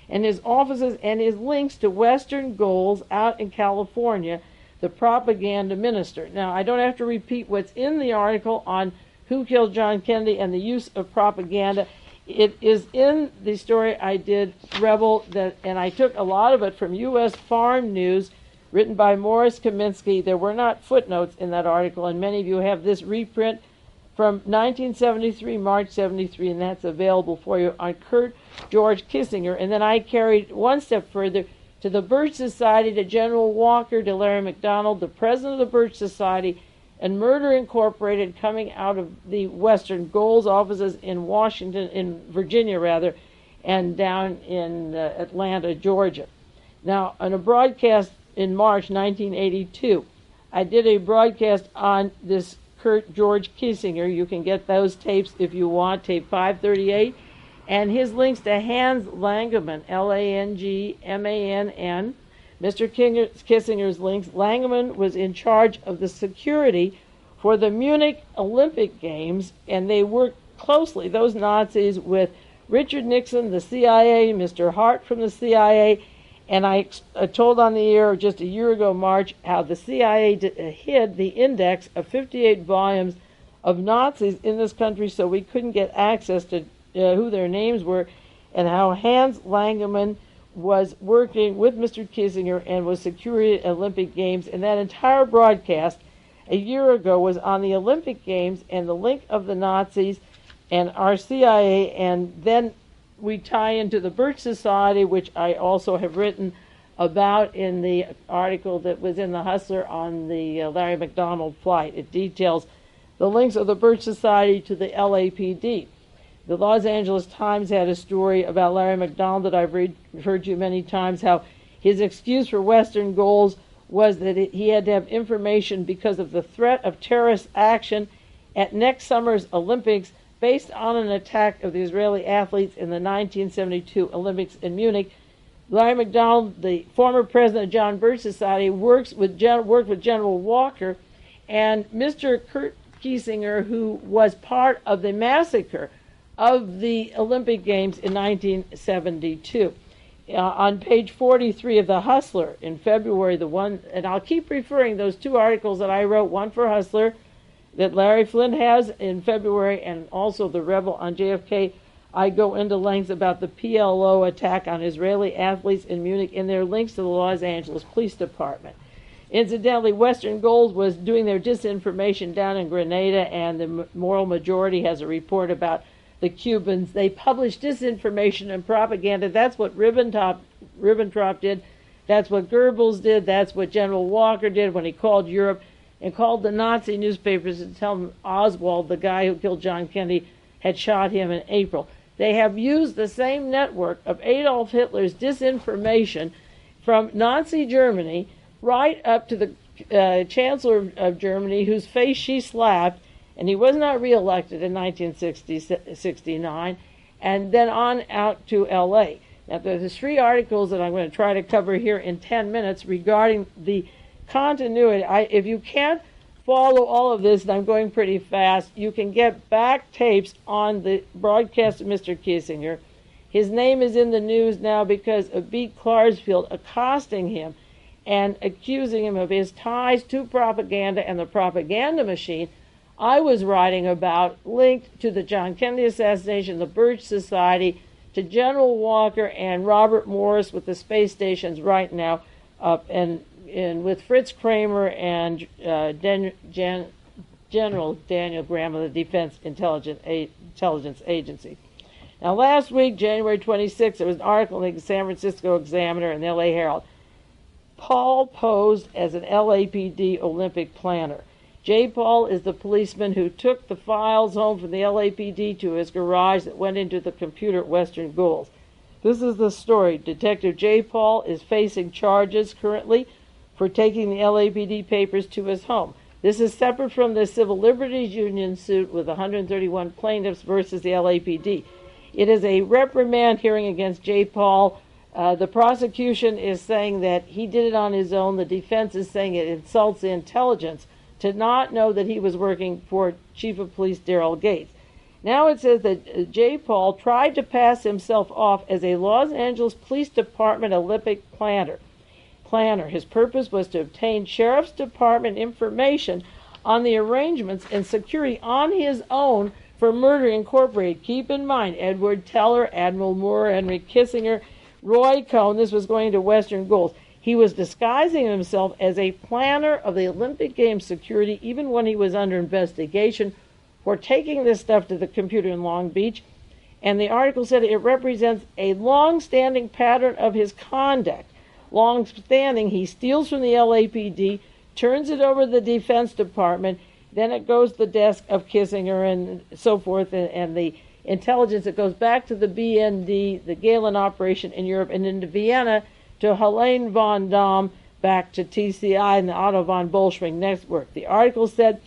and his offices and his links to Western goals out in California, the propaganda minister. Now, I don't have to repeat what's in the article on who killed John Kennedy and the use of propaganda. It is in the story I did, Rebel, and I took a lot of it from U.S. Farm News, written by Morris Kaminsky. There were not footnotes in that article, and many of you have this reprint from 1973, March 73, and that's available for you on Kurt George Kissinger. And then I carried one step further to the Birch Society, to General Walker, to Larry McDonald, the president of the Birch Society, and Murder Incorporated, coming out of the Western Goals offices in Virginia, and down in Atlanta, Georgia. Now, on a broadcast in March 1982, I did a broadcast on this Kurt George Kissinger. You can get those tapes if you want, tape 538, and his links to Hans Langemann, Langmann, Mr. Kissinger's links. Langemann was in charge of the security for the Munich Olympic Games, and they worked closely, those Nazis, with Richard Nixon, the CIA, Mr. Hart from the CIA, and I told on the air just a year ago, March, how the CIA hid the index of 58 volumes of Nazis in this country so we couldn't get access to who their names were, and how Hans Langemann was working with Mr. Kissinger and was securing Olympic Games. And that entire broadcast a year ago was on the Olympic Games and the link of the Nazis and our CIA, and then we tie into the Birch Society, which I also have written about in the article that was in the Hustler on the Larry McDonald flight. It details the links of the Birch Society to the LAPD. The Los Angeles Times had a story about Larry McDonald that I've referred to many times, how his excuse for Western goals was that he had to have information because of the threat of terrorist action at next summer's Olympics based on an attack of the Israeli athletes in the 1972 Olympics in Munich. Larry McDonald, the former president of John Birch Society, worked with General Walker, and Mr. Kurt Kiesinger, who was part of the massacre of the Olympic Games in 1972. On page 43 of the Hustler in February, and I'll keep referring those two articles that I wrote, one for Hustler that Larry Flynn has in February, and also the Rebel on JFK. I go into lengths about the PLO attack on Israeli athletes in Munich and their links to the Los Angeles Police Department. Incidentally, Western Goals was doing their disinformation down in Grenada, and the Moral Majority has a report about the Cubans. They published disinformation and propaganda. That's what Ribbentrop did. That's what Goebbels did. That's what General Walker did when he called Europe and called the Nazi newspapers to tell them Oswald, the guy who killed John Kennedy, had shot him in April. They have used the same network of Adolf Hitler's disinformation from Nazi Germany right up to the Chancellor of Germany, whose face she slapped, and he was not reelected in 1969, and then on out to L.A. Now, there's 3 articles that I'm going to try to cover here in 10 minutes regarding the continuity. If you can't follow all of this, and I'm going pretty fast, you can get back tapes on the broadcast of Mr. Kissinger. His name is in the news now because of Beat Klarsfeld accosting him and accusing him of his ties to propaganda and the propaganda machine I was writing about, linked to the John Kennedy assassination, the Birch Society, to General Walker and Robert Morris with the space stations right now, and with Fritz Kramer and Jen General Daniel Graham of the Defense Intelligence Agency. Now, last week, January 26th, there was an article in the San Francisco Examiner and the LA Herald. Paul posed as an LAPD Olympic planner. J. Paul is the policeman who took the files home from the LAPD to his garage that went into the computer at Western Goals. This is the story. Detective J. Paul is facing charges currently for taking the LAPD papers to his home. This is separate from the Civil Liberties Union suit with 131 plaintiffs versus the LAPD. It is a reprimand hearing against J. Paul. The prosecution is saying that he did it on his own. The defense is saying it insults the intelligence to not know that he was working for Chief of Police Daryl Gates. Now it says that J. Paul tried to pass himself off as a Los Angeles Police Department Olympic planner. His purpose was to obtain Sheriff's Department information on the arrangements and security on his own for Murder Incorporated. Keep in mind, Edward Teller, Admiral Moore, Henry Kissinger, Roy Cohn. This was going to Western Goals. He was disguising himself as a planner of the Olympic Games security even when he was under investigation for taking this stuff to the computer in Long Beach. And the article said it represents a long-standing pattern of his conduct. Long-standing, he steals from the LAPD, turns it over to the Defense Department, then it goes to the desk of Kissinger and so forth, and the intelligence. It goes back to the BND, the Galen operation in Europe, and into Vienna to Helene vonDamm, back to TCI and the Otto von Bolschwing network. The article said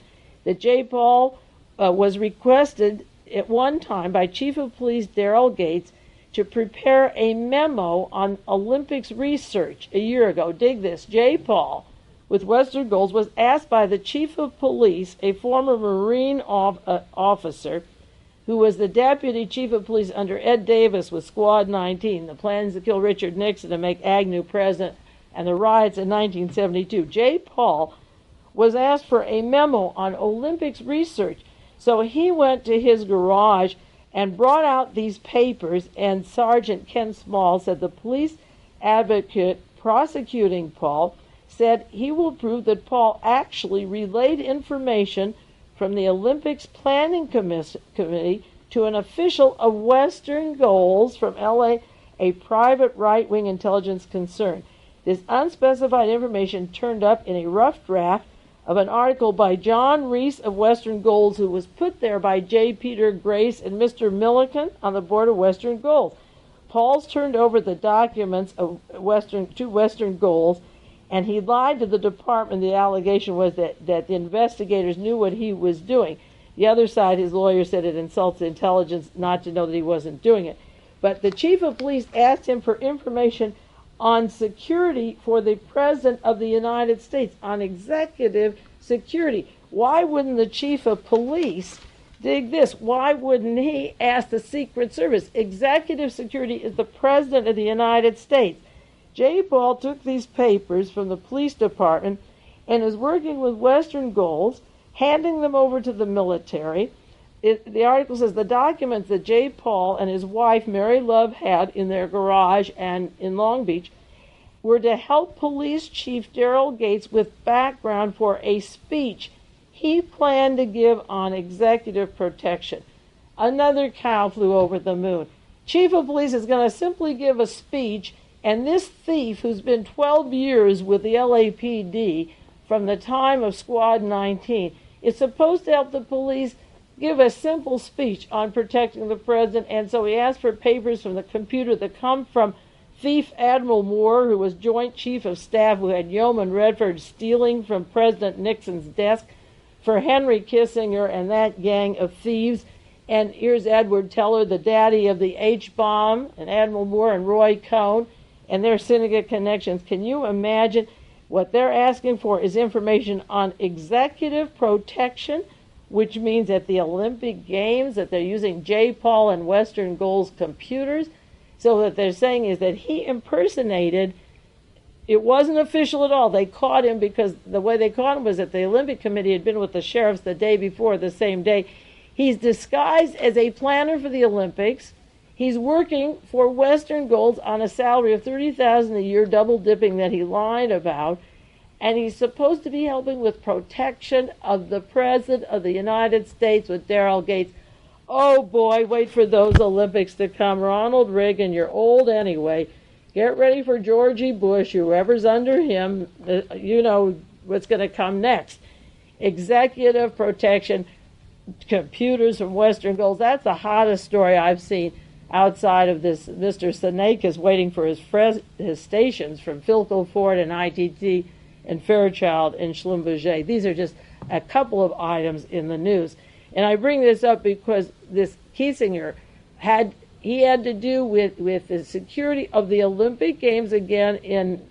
that J. Paul was requested at one time by Chief of Police Daryl Gates to prepare a memo on Olympics research a year ago. Dig this. J. Paul, with Western Goals, was asked by the Chief of Police, a former Marine officer, who was the Deputy Chief of Police under Ed Davis with Squad 19, the plans to kill Richard Nixon to make Agnew president, and the riots in 1972. J. Paul was asked for a memo on Olympics research. So he went to his garage and brought out these papers, and Sergeant Ken Small said the police advocate prosecuting Paul said he will prove that Paul actually relayed information from the Olympics Planning Committee to an official of Western Goals from LA, a private right-wing intelligence concern. This unspecified information turned up in a rough draft of an article by John Reese of Western Goals, who was put there by J. Peter Grace and Mr. Milliken on the board of Western Goals. Paul's turned over the documents of Western Goals, and he lied to the department. The allegation was that the investigators knew what he was doing. The other side, his lawyer said it insults the intelligence not to know that he wasn't doing it. But the chief of police asked him for information on security for the President of the United States, on executive security. Why wouldn't the chief of police, dig this, why wouldn't he ask the Secret Service? Executive security is the President of the United States. J. Paul took these papers from the police department and is working with Western Goals, handing them over to the military. The article says the documents that J. Paul and his wife, Mary Love, had in their garage and in Long Beach were to help Police Chief Daryl Gates with background for a speech he planned to give on executive protection. Another cow flew over the moon. Chief of Police is going to simply give a speech, and this thief, who's been 12 years with the LAPD from the time of Squad 19, is supposed to help the police give a simple speech on protecting the president, and so he asked for papers from the computer that come from thief Admiral Moore, who was Joint Chief of Staff, who had Yeoman Redford stealing from President Nixon's desk, for Henry Kissinger and that gang of thieves. And here's Edward Teller, the daddy of the H-bomb, and Admiral Moore and Roy Cohn, and their syndicate connections. Can you imagine? What they're asking for is information on executive protection, which means at the Olympic Games that they're using J. Paul and Western Goals computers. So what they're saying is that he impersonated, it wasn't official at all. They caught him because the way they caught him was that the Olympic Committee had been with the sheriffs the day before, the same day. He's disguised as a planner for the Olympics. He's working for Western Goals on a salary of $30,000 a year, double dipping that he lied about. and he's supposed to be helping with protection of the President of the United States with Daryl Gates. Oh boy, wait for those Olympics to come. Ronald Reagan, you're old anyway. Get ready for Georgie Bush, whoever's under him. You know what's going to come next. Executive protection, computers from Western Goals. That's the hottest story I've seen outside of this. Mr. Sinek is waiting for his stations from Philco Ford and ITT and Fairchild and Schlumberger. These are just a couple of items in the news. And I bring this up because this Kiesinger had to do with the security of the Olympic Games again in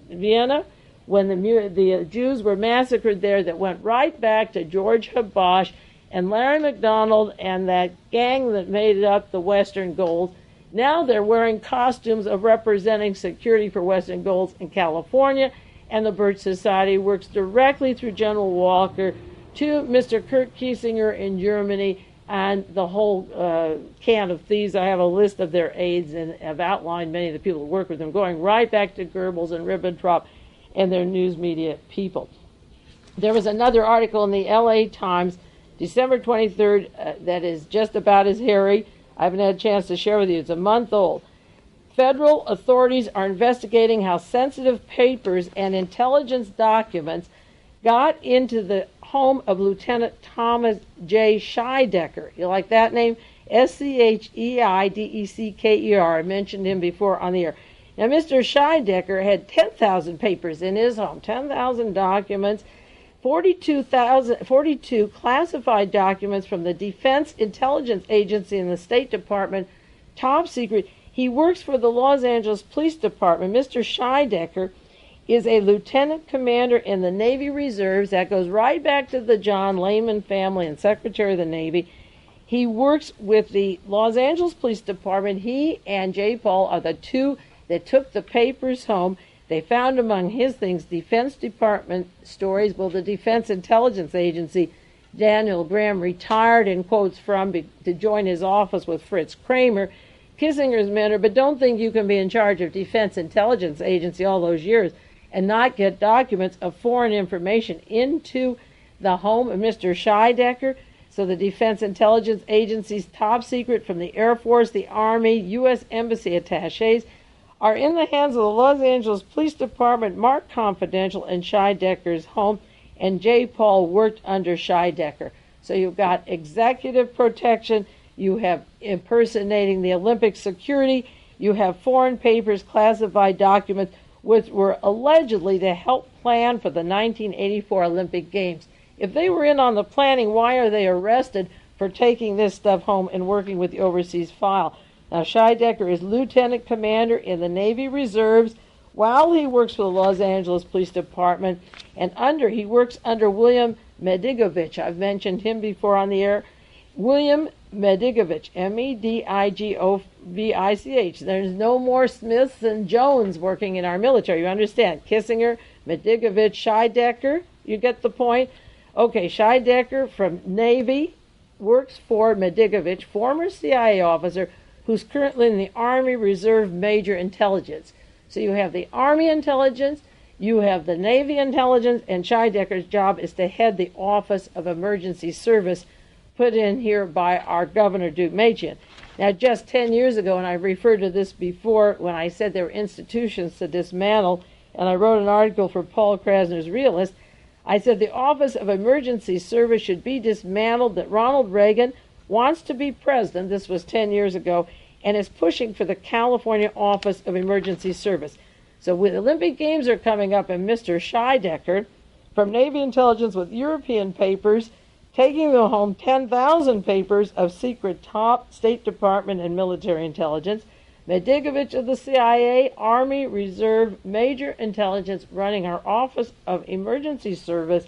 Vienna, when the Jews were massacred there, that went right back to George Habash and Larry McDonald and that gang that made up the Western Goals. Now they're wearing costumes of representing security for Western Goals in California, and the Birch Society works directly through General Walker to Mr. Kurt Kiesinger in Germany and the whole can of thieves. I have a list of their aides and have outlined many of the people who work with them, going right back to Goebbels and Ribbentrop and their news media people. There was another article in the LA Times, December 23rd, that is just about as hairy. I haven't had a chance to share with you. It's a month old. Federal authorities are investigating how sensitive papers and intelligence documents got into the home of Lieutenant Thomas J. Scheidecker. You like that name? Scheidecker. I mentioned him before on the air. Now, Mr. Scheidecker had 10,000 papers in his home, 10,000 documents, 42 classified documents from the Defense Intelligence Agency and the State Department, top secret. He works for the Los Angeles Police Department. Mr. Scheidecker is a lieutenant commander in the Navy Reserves. That goes right back to the John Lehman family and Secretary of the Navy. He works with the Los Angeles Police Department. He and J. Paul are the two that took the papers home. They found among his things Defense Department stories. Well, the Defense Intelligence Agency, Daniel Graham retired, in quotes from, to join his office with Fritz Kramer, Kissinger's mentor. But don't think you can be in charge of Defense Intelligence Agency all those years and not get documents of foreign information into the home of Mr. Scheidecker. So the Defense Intelligence Agency's top secret from the Air Force, the Army, U.S. Embassy attaches are in the hands of the Los Angeles Police Department, marked confidential, in Scheidecker's home, and J. Paul worked under Scheidecker. So you've got executive protection, you have impersonating the Olympic security, you have foreign papers, classified documents, which were allegedly to help plan for the 1984 Olympic Games. If they were in on the planning, why are they arrested for taking this stuff home and working with the overseas file? Now, Scheidecker is lieutenant commander in the Navy Reserves while he works for the Los Angeles Police Department, and he works under William Medigovich. I've mentioned him before on the air. William Medigovich, Medigovich. There's no more Smiths and Jones working in our military. You understand? Kissinger, Medigovich, Scheidecker. You get the point? Okay, Scheidecker from Navy works for Medigovich, former CIA officer, who's currently in the Army Reserve Major Intelligence. So you have the Army Intelligence, you have the Navy Intelligence, and Scheidecker's job is to head the Office of Emergency Service, put in here by our Governor Duke Machen. Now, just 10 years ago, and I've referred to this before when I said there were institutions to dismantle, and I wrote an article for Paul Krasner's Realist, I said the Office of Emergency Service should be dismantled, that Ronald Reagan wants to be president, this was 10 years ago, and is pushing for the California Office of Emergency Service. So when the Olympic Games are coming up, and Mr. Scheidecker from Navy Intelligence with European papers, taking them home 10,000 papers of secret top State Department and military intelligence, Medigovich of the CIA, Army Reserve Major Intelligence, running our Office of Emergency Service.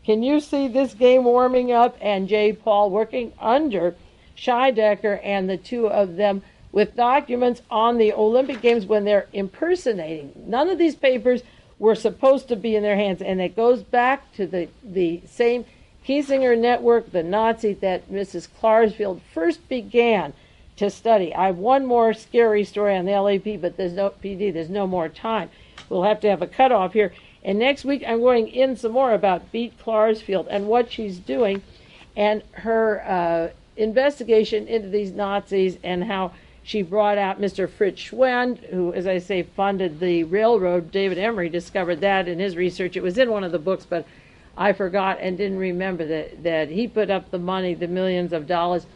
Can you see this game warming up? And J. Paul working under Scheidecker, and the two of them with documents on the Olympic Games when they're impersonating. None of these papers were supposed to be in their hands, and it goes back to the same Kiesinger network, the Nazi, that Mrs. Klarsfeld first began to study. I have one more scary story on the LAP, but there's no more time. we'll have to have a cutoff here. And next week I'm going in some more about Beat Klarsfeld and what she's doing and her investigation into these Nazis and how she brought out Mr. Fritz Schwend, who, as I say, funded the railroad. David Emery discovered that in his research. It was in one of the books, but I forgot and didn't remember that he put up the money, the millions of dollars,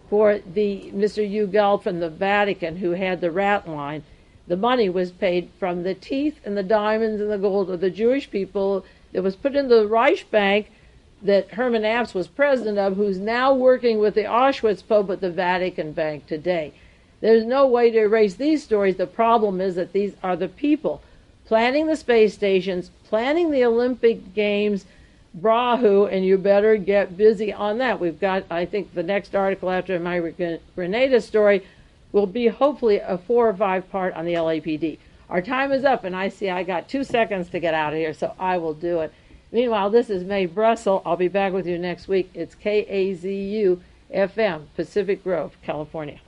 for the Mr. Hugh Galt from the Vatican, who had the rat line. The money was paid from the teeth and the diamonds and the gold of the Jewish people that was put into the Reich Bank that Herman Abst was president of, who's now working with the Auschwitz Pope at the Vatican Bank today. There's no way to erase these stories. The problem is that these are the people planning the space stations, planning the Olympic Games, Brahu, and you better get busy on that. We've got, I think, the next article after my Grenada story will be hopefully a 4 or 5 part on the LAPD. Our time is up, and I see I got 2 seconds to get out of here, so I will do it. Meanwhile, this is Mae Brussell. I'll be back with you next week. It's KAZU FM, Pacific Grove, California.